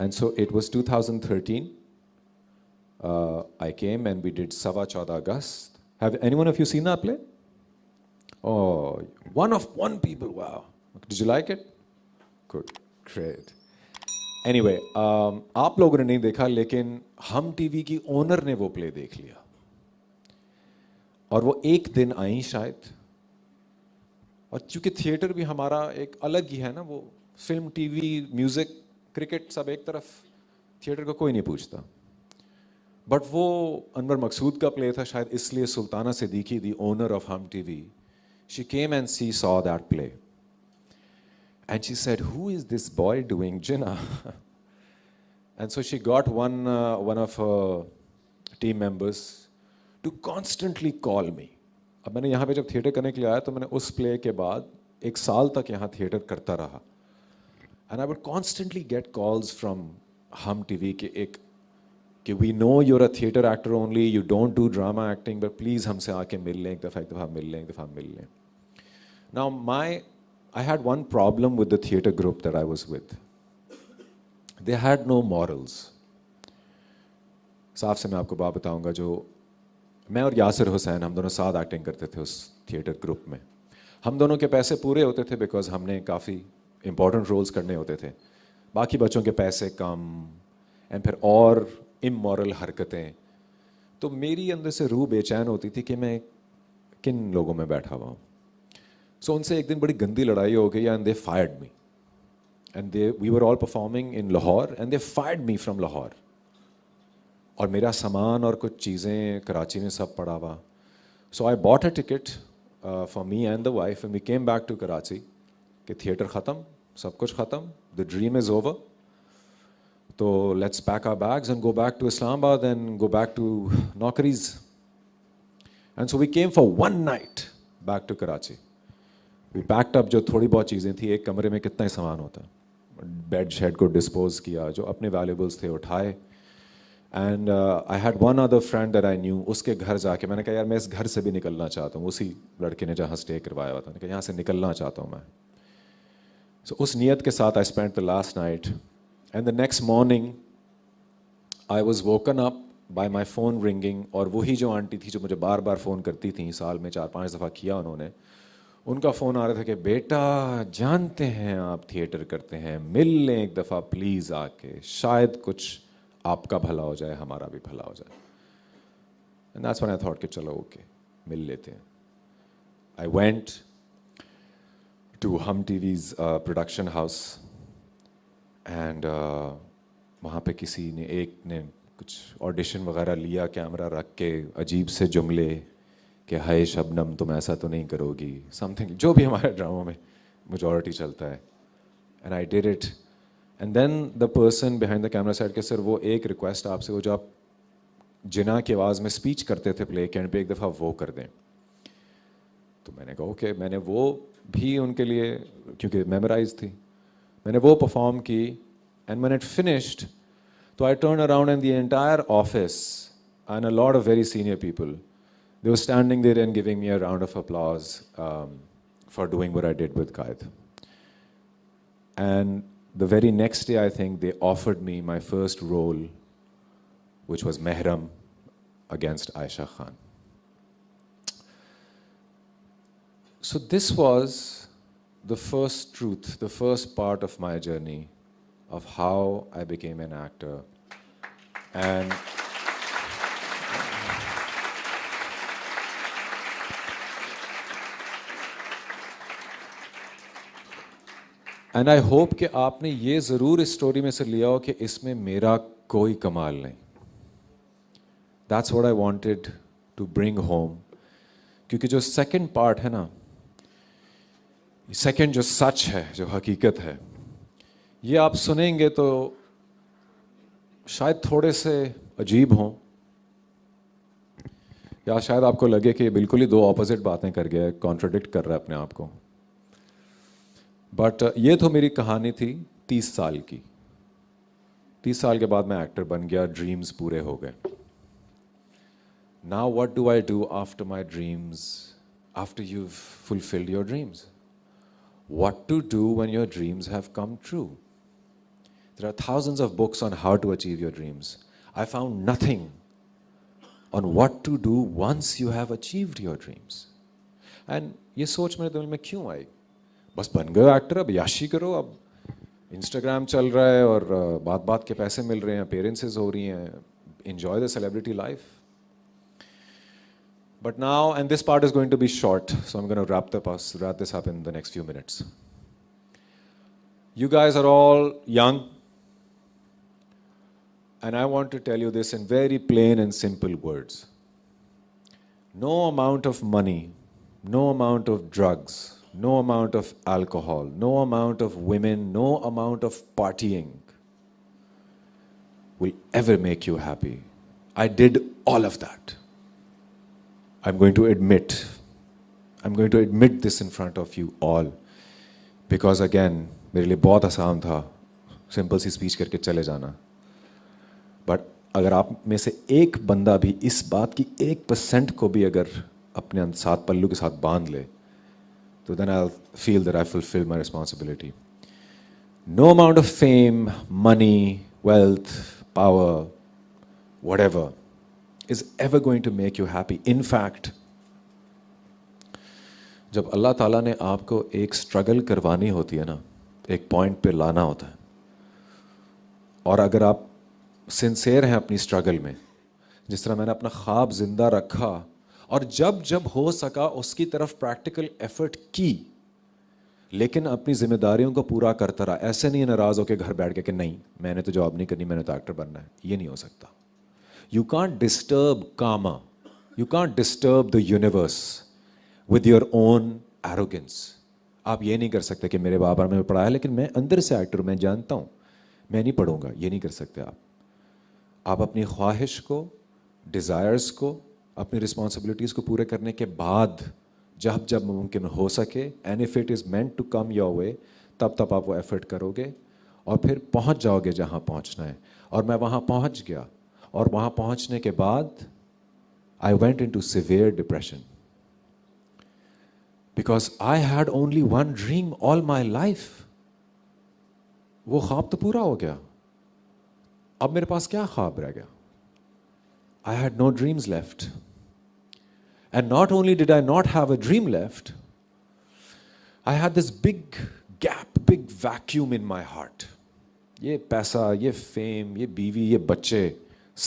And so it was 2013. I came and we did Sawa Chauda Agast. Have anyone of you seen that play? Oh, one people, wow. Did you like it? Good, great. Anyway, आप लोगों ने नहीं देखा, लेकिन हम TV की owner ने वो प्ले देख लिया और वो एक दिन आई शायद। और चूंकि थिएटर भी हमारा एक अलग ही है ना, वो फिल्म, टीवी, म्यूजिक, क्रिकेट सब एक तरफ, थिएटर को कोई नहीं पूछता। बट वो अनवर मकसूद का प्ले था शायद, इसलिए Sultana Siddiqui, the owner of Hum TV, she came and she saw that play and she said, who is this boy doing Jinnah? And so she got one of her team members to constantly call me. अब मैंने यहाँ पे जब theatre करने के लिए आया तो मैंने उस प्ले के बाद 1 साल तक यहाँ थिएटर करता रहा। And I would constantly get calls from Hum TV कि we know you're a theater actor only, you don't do drama acting, but please हमसे आके मिल लें, एक दफ़ा मिल लें। Now I had one problem with the theater group that I was with. They had no morals. साफ से मैं आपको बात बताऊंगा, जो मैं और यासिर हुसैन, हम दोनों साथ एक्टिंग करते थे उस थिएटर ग्रुप में। हम दोनों के पैसे पूरे होते थे बिकॉज हमने काफ़ी इंपॉर्टेंट रोल्स करने होते थे, बाकी बच्चों के पैसे कम, एंड फिर और इमोरल हरकतें। तो मेरी अंदर से रूह बेचैन होती थी कि मैं किन लोगों में बैठा हुआ हूँ। सो उनसे एक दिन बड़ी गंदी लड़ाई हो गई and they fired me, and we were all performing in Lahore and they fired me from Lahore. और मेरा सामान और कुछ चीज़ें कराची में सब पड़ा हुआ। So I bought a ticket for me and the wife and we came back to Karachi कि थिएटर ख़त्म, सब कुछ ख़त्म, द ड्रीम इज़ ओवर, तो let's pack our bags and go back to Islamabad and go back to नौकरीज। And so we came for 1 night back to Karachi. We packed up जो थोड़ी बहुत चीज़ें थी, एक कमरे में कितना ही सामान होता, बेड शेड को डिस्पोज किया, जो अपने वैल्यूबल्स थे उठाए। And I had one other friend that I knew, उसके घर जाके मैंने कहा यार मैं इस घर से भी निकलना चाहता हूँ, उसी लड़के ने जहाँ स्टे करवाया हुआ था, मैंने कहा यहाँ से निकलना चाहता हूँ मैं। सो उस नीयत के साथ I spend the last night and the next morning I was woken up by my phone ringing. और वही जो आंटी थी जो मुझे बार बार फ़ोन करती थी, साल में 4-5 दफ़ा किया उन्होंने, उनका फ़ोन आ रहा था कि बेटा जानते हैं आप थिएटर करते हैं, मिल लें एक दफ़ा प्लीज़ आके, शायद कुछ आपका भला हो जाए, हमारा भी भला हो जाए। And that's when I thought कि चलो ओके मिल लेते हैं। आई वेंट टू हम टीवीज़ प्रोडक्शन हाउस एंड वहाँ पे किसी ने, एक ने कुछ ऑडिशन वगैरह लिया, कैमरा रख के अजीब से जुमले कि हाय शबनम तुम ऐसा तो नहीं करोगी, समथिंग जो भी हमारे ड्रामा में मेजॉरिटी चलता है। And I did it and then the person behind the camera said के सर वो एक रिक्वेस्ट आपसे, वो जो आप जिना की आवाज़ में स्पीच करते थे प्ले के एंड पे, एक दफ़ा वो कर दें। तो मैंने कहा ओके। मैंने वो भी उनके लिए, क्योंकि मेमोराइज थी, मैंने वो परफॉर्म की। एंड व्हेन इट फिनिश्ड तो I turn around and the entire office and a lot of very senior people, they were standing there and giving me a round of applause for doing what I did with Qaid. And the very next day, I think, they offered me my first role, which was Mehram against Aisha Khan. So this was the first truth, the first part of my journey of how I became an actor. And and I hope कि आपने ये ज़रूर इस story में से लिया हो कि इसमें मेरा कोई कमाल नहीं। That's what I wanted to bring home. क्योंकि जो सेकंड पार्ट है ना, सेकंड जो सच है, जो हकीकत है, ये आप सुनेंगे तो शायद थोड़े से अजीब हों, या शायद आपको लगे कि ये बिल्कुल ही 2 ऑपोजिट बातें कर गया है, कॉन्ट्रडिक्ट कर रहा है अपने आप को। बट ये तो मेरी कहानी थी 30 साल की। 30 साल के बाद मैं एक्टर बन गया, ड्रीम्स पूरे हो गए। Now what do I do after my dreams, after you fulfilled your dreams? What to do when your dreams have come true? There are thousands of books on how to achieve your dreams. I found nothing on what to do once you have achieved your dreams. And ये सोच मेरे दिल में क्यों आई? बस बन गए actor, अब याशी करो, अब इंस्टाग्राम चल रहा है और बात बात के पैसे मिल रहे हैं, अपीयरेंसेस हो रही हैं, enjoy the celebrity life. But now, and this part is going to be short, so I'm going to wrap this up in the next few minutes. You guys are all young, and I want to tell you this in very plain and simple words. No amount of money, no amount of drugs, no amount of alcohol, no amount of women, no amount of partying will ever make you happy. I did all of that. I'm going to admit this in front of you all, because again, मेरे लिए बहुत आसान था simple सी speech करके चले जाना. But अगर आप में से एक बंदा भी इस बात की 1% को भी अगर अपने साथ पल्लू के साथ बांध ले, तो then I'll feel that I fulfill my responsibility. No amount of fame, money, wealth, power, whatever, is ever going to make you happy. In fact, जब अल्लाह ताला ने आपको एक स्ट्रगल करवानी होती है ना, एक पॉइंट पे लाना होता है, और अगर आप सिंसेयर हैं अपनी स्ट्रगल में, जिस तरह मैंने अपना ख्वाब जिंदा रखा और जब जब हो सका उसकी तरफ प्रैक्टिकल एफर्ट की, लेकिन अपनी जिम्मेदारियों को पूरा करता रहा. ऐसे नहीं नाराज होकर घर बैठ के कि नहीं मैंने तो जॉब नहीं करनी, मैंने तो एक्टर बनना है. ये नहीं हो सकता. You can't disturb karma, you can't disturb the universe with your own arrogance. आप ये नहीं कर सकते कि मेरे बाबा ने पढ़ाया लेकिन मैं अंदर से एक्टर, मैं जानता हूँ, मैं नहीं पढ़ूंगा. ये नहीं कर सकते आप अपनी ख्वाहिश को, डिज़ायर्स को, अपनी रिस्पॉन्सिबिलिटीज़ को पूरे करने के बाद जब जब मुमकिन हो सके, and if it is meant to come your way, तब तब आप वो एफर्ट करोगे और फिर पहुंच जाओगे जहां पहुंचना है. और मैं वहां पहुंच गया, और वहां पहुंचने के बाद I went into severe depression, because I had only one dream all my life. वो ख्वाब तो पूरा हो गया, अब मेरे पास क्या ख्वाब रह गया? I had no dreams left. And not only did I not have a dream left, I had this big gap, big vacuum in my heart. ये पैसा, ये फेम, ये बीवी, ये बच्चे,